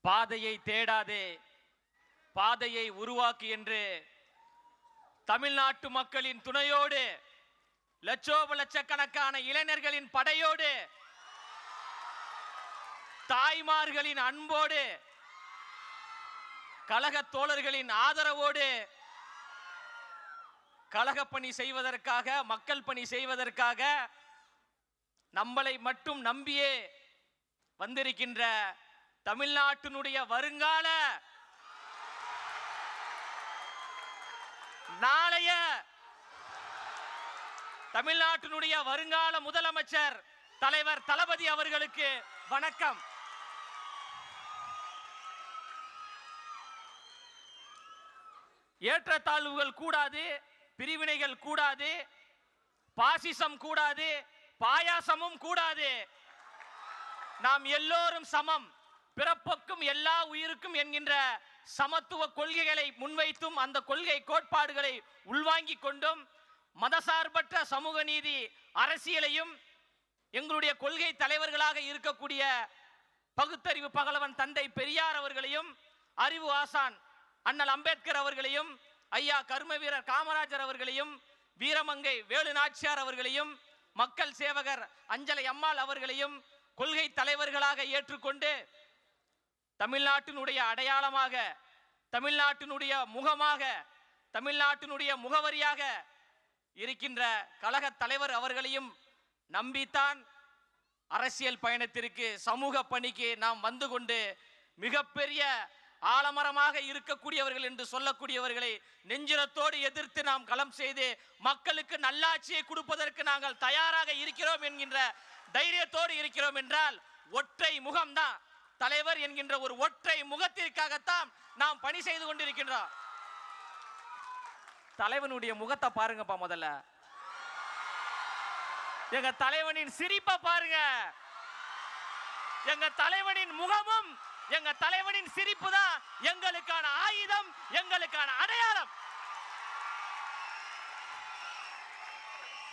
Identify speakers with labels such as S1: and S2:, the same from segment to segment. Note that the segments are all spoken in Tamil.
S1: பாதையை தேடாதே, பாதையை உருவாக்கு என்று தமிழ்நாட்டு மக்களின் துணையோடு, லட்சக்கணக்கான இளைஞர்களின் படையோடு, தாய்மார்களின் அன்போடு, கழக தோழர்களின் ஆதரவோடு கழக பணி செய்வதற்காக, மக்கள் பணி செய்வதற்காக நம்மளை மட்டும் நம்பியே வந்திருக்கின்ற தமிழ்நாட்டினுடைய வருங்கால நாளைய தமிழ்நாட்டினுடைய வருங்கால முதலமைச்சர் தலைவர் தளபதி அவர்களுக்கு வணக்கம். ஏற்றத்தாழ்வுகள் கூடாது, பிரிவினைகள் கூடாது, பாசிசம் கூடாது, பாயாசமும் கூடாது. நாம் எல்லோரும் சமம், பிறப்புக்கும் எல்லா உயிருக்கும் என்கின்ற சமத்துவ கொள்கைகளை முன்வைத்தும் அந்த கொள்கை கோட்பாடுகளை உள்வாங்கிக் கொண்டும் மதசார்பற்ற சமூக நீதி அரசியலையும் எங்களுடைய கொள்கை தலைவர்களாக இருக்கக்கூடிய பகுத்தறிவு பகலவன் தந்தை பெரியார் அவர்களையும், அறிவு ஆசான் அண்ணல் அம்பேத்கர் அவர்களையும், ஐயா கர்ம வீரர் காமராஜர் அவர்களையும், வீரமங்கை வேலு நாச்சியார் அவர்களையும், மக்கள் சேவகர் அஞ்சலை அம்மாள் அவர்களையும் கொள்கை தலைவர்களாக ஏற்றுக்கொண்டு தமிழ்நாட்டினுடைய அடையாளமாக, தமிழ்நாட்டினுடைய முகமாக, தமிழ்நாட்டினுடைய முகவரியாக இருக்கின்ற கழக தலைவர் அவர்களையும் நம்பித்தான் அரசியல் பயணத்திற்கு, சமூக பணிக்கு நாம் வந்து கொண்டு மிகப்பெரிய ஆலமரமாக இருக்கக்கூடியவர்கள் என்று சொல்லக்கூடியவர்களை நெஞ்சிரத்தோடு எதிர்த்து நாம் களம் செய்து மக்களுக்கு நல்லாட்சியை கொடுப்பதற்கு நாங்கள் தயாராக இருக்கிறோம் என்கின்ற தைரியத்தோடு இருக்கிறோம் என்றால் ஒற்றை முகம்தான் தலைவர் என்கின்ற ஒரு ஒற்றை முகத்திற்காகத்தான் நாம் பணி செய்து கொண்டிருக்கின்றோம். தலைவனுடைய முகத்தை பாருங்கப்பா, முதல்ல எங்க தலைவனின் சிரிப்பை பாருங்க. எங்க தலைவனின் முகமும் எங்க தலைவனின் சிரிப்பு தான் எங்களுக்கான ஆயுதம், எங்களுக்கான அடையாளம்.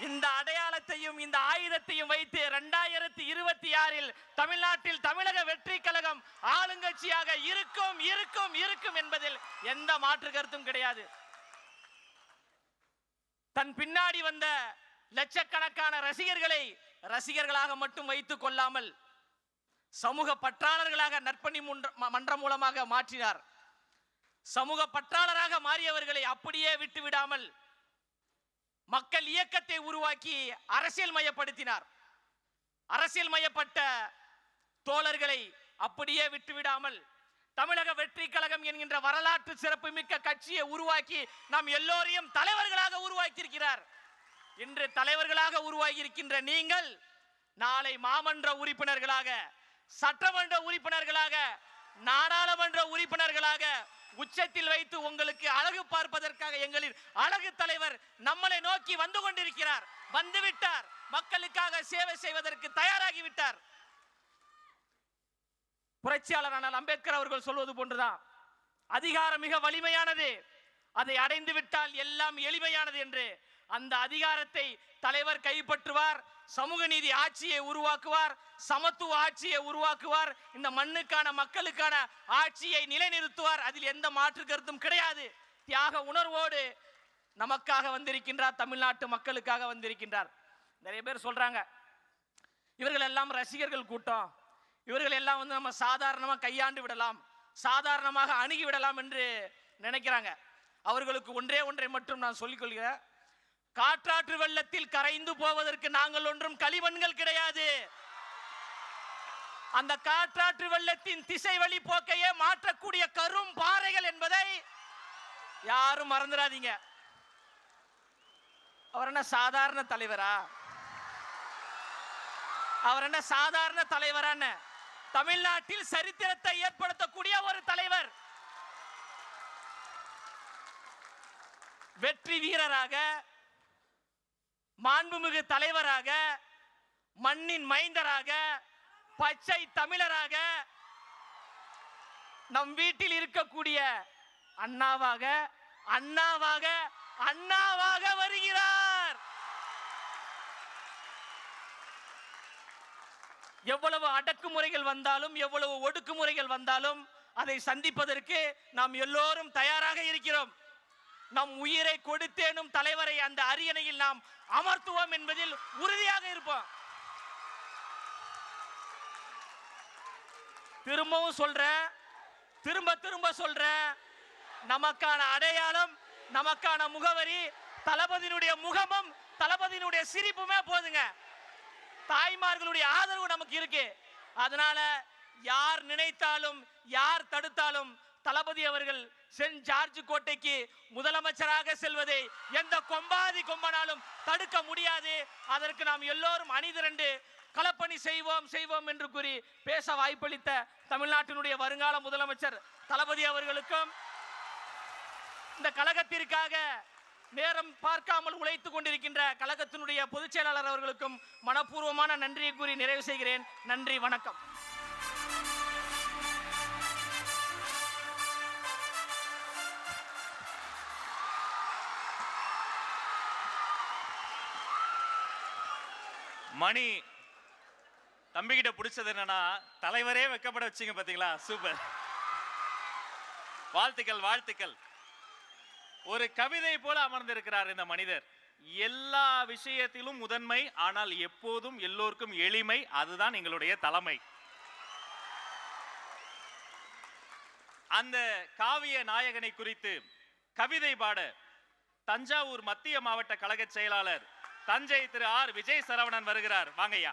S1: இந்த அடையாளத்தையும் இந்த ஆயுதத்தையும் வைத்து 2026 தமிழ்நாட்டில் தமிழக வெற்றி கழகம் ஆளுங்கட்சியாக இருக்கும் இருக்கும் இருக்கும் என்பதில் எந்த மாற்று கருத்தும் கிடையாது. தன் பின்னாடி வந்த லட்சக்கணக்கான ரசிகர்களை ரசிகர்களாக மட்டும் வைத்துக் கொள்ளாமல் சமூக பற்றாளர்களாக நற்பணி மன்றம் மூலமாக மாற்றினார். சமூக பற்றாளராக மாறியவர்களை அப்படியே விட்டுவிடாமல் மக்கள் இயக்கத்தை உருவாக்கி அரசியல் மயப்படுத்தினார். அரசியல் மயப்பட்ட தோழர்களை அப்படியே விட்டுவிடாமல் தமிழக வெற்றி கழகம் என்கின்ற வரலாற்று சிறப்புமிக்க கட்சியை உருவாக்கி நாம் எல்லோரையும் தலைவர்களாக உருவாக்கியிருக்கிறார். இன்று தலைவர்களாக உருவாகி இருக்கின்ற நீங்கள் நாளை மாமன்ற உறுப்பினர்களாக, சட்டமன்ற உறுப்பினர்களாக, நாடாளுமன்ற உறுப்பினர்களாக உச்சத்தில் வைத்து உங்களுக்கு அழகு பார்ப்பதற்காக எங்களின் அழகு தலைவர் நம்மளை நோக்கி வந்து கொண்டிருக்கிறார். வந்துவிட்டார். மக்களுக்காக சேவை செய்வதற்கு தயாராகிவிட்டார். புரட்சியாளர் அண்ணல் அம்பேத்கர் அவர்கள் சொல்வது போன்றுதான், அதிகாரம் மிக வலிமையானது, அதை அடைந்து விட்டால் எல்லாம் எளிமையானது என்று. அந்த அதிகாரத்தை தலைவர் கைப்பற்றுவார், சமூக நீதி ஆட்சியை உருவாக்குவார், சமத்துவ ஆட்சியை உருவாக்குவார், இந்த மண்ணுக்கான மக்களுக்கான ஆட்சியை நிலைநிறுத்துவார். அதில் எந்த மாற்று கருத்தும் கிடையாது. தியாக உணர்வோடு நமக்காக வந்திருக்கின்றார், தமிழ்நாட்டு மக்களுக்காக வந்திருக்கின்றார். நிறைய பேர் சொல்றாங்க, இவர்கள் எல்லாம் ரசிகர்கள் கூட்டம், இவர்கள் எல்லாம் நம்ம சாதாரணமாக கையாண்டு விடலாம், சாதாரணமாக அணுகி விடலாம் என்று நினைக்கிறாங்க. அவர்களுக்கு ஒன்றை மட்டும் நான் சொல்லிக் கொள்கிறேன். காற்றாற்று வெள்ளத்தில் கரைந்து போவதற்கு நாங்கள் ஒன்றும் களிமண்கள் கிடையாது. அந்த காற்றாற்று வெள்ளத்தின் திசை வழி போக்கையே மாற்றக்கூடிய கரும் பாறைகள் என்பதை யாரும் மறந்துடாதீங்க. அவர் என்ன சாதாரண தலைவரா? அவர் என்ன சாதாரண தலைவரான? தமிழ்நாட்டில் சரித்திரத்தை ஏற்படுத்தக்கூடிய ஒரு தலைவர், வெற்றி வீரராக, மாண்புமிகு தலைவராக, மண்ணின் மைந்தராக, பச்சை தமிழராக, நம் வீட்டில் இருக்கக்கூடிய அண்ணாவாக அண்ணாவாக அண்ணாவாக வருகிறார். எவ்வளவு அடக்குமுறைகள் வந்தாலும், எவ்வளவு ஒடுக்குமுறைகள் வந்தாலும் அதை சந்திப்பதற்கு நாம் எல்லோரும் தயாராக இருக்கிறோம். நம் உயிரை கொடுத்தேனும் தலைவரை அந்த அரியணையில் நாம் அமர்த்துவோம் என்பதில் உறுதியாக இருப்போம். திரும்பவும் சொல்றேன், திரும்ப திரும்ப சொல்றேன், நமக்கான அடையாளம், நமக்கான முகவரி தளபதியினுடைய முகமும் தளபதியினுடைய சிரிப்புமே போதுங்க. தாய்மார்களுடைய ஆதரவு நமக்கு இருக்கு. அதனால யார் நினைத்தாலும் யார் தடுத்தாலும் தளபதி அவர்கள் சென்ட் ஜார்ஜ் கோட்டைக்கு முதலமைச்சராக செல்வதை எந்த கொம்பாதி கொம்பனாலும் தடுக்க முடியாது. அதற்கு நாம் எல்லோரும் அணிதிரண்டு களப்பணி செய்வோம் என்று கூறி பேச வாய்ப்பளித்த தமிழ்நாட்டினுடைய வருங்கால முதலமைச்சர் தளபதி அவர்களுக்கும், இந்த கழகத்திற்காக நேரம் பார்க்காமல் உழைத்துக் கொண்டிருக்கின்ற கழகத்தினுடைய பொதுச் செயலாளர் அவர்களுக்கும் மனப்பூர்வமான நன்றியை கூறி நிறைவு செய்கிறேன். நன்றி, வணக்கம்.
S2: மணி தம்பிக்கிட்ட பிடிச்சது என்னன்னா, தலைவரே வெக்கப்பட வச்சிங்க பாத்தீங்களா? சூப்பர், வாழ்த்துக்கள் வாழ்த்துக்கள். ஒரு கவிதை போல அமர்ந்திருக்கிறார் இந்த மனிதர். எல்லா விஷயத்திலும் முதன்மை, ஆனால் எப்போதும் எல்லோருக்கும் எளிமை. அதுதான் எங்களுடைய தலைமை. அந்த காவிய நாயகனை குறித்து கவிதை பாட தஞ்சாவூர் மத்திய மாவட்ட கழக செயலாளர் தஞ்சை திரு ஆர் விஜய் சரவணன் வருகிறார். வாங்கய்யா.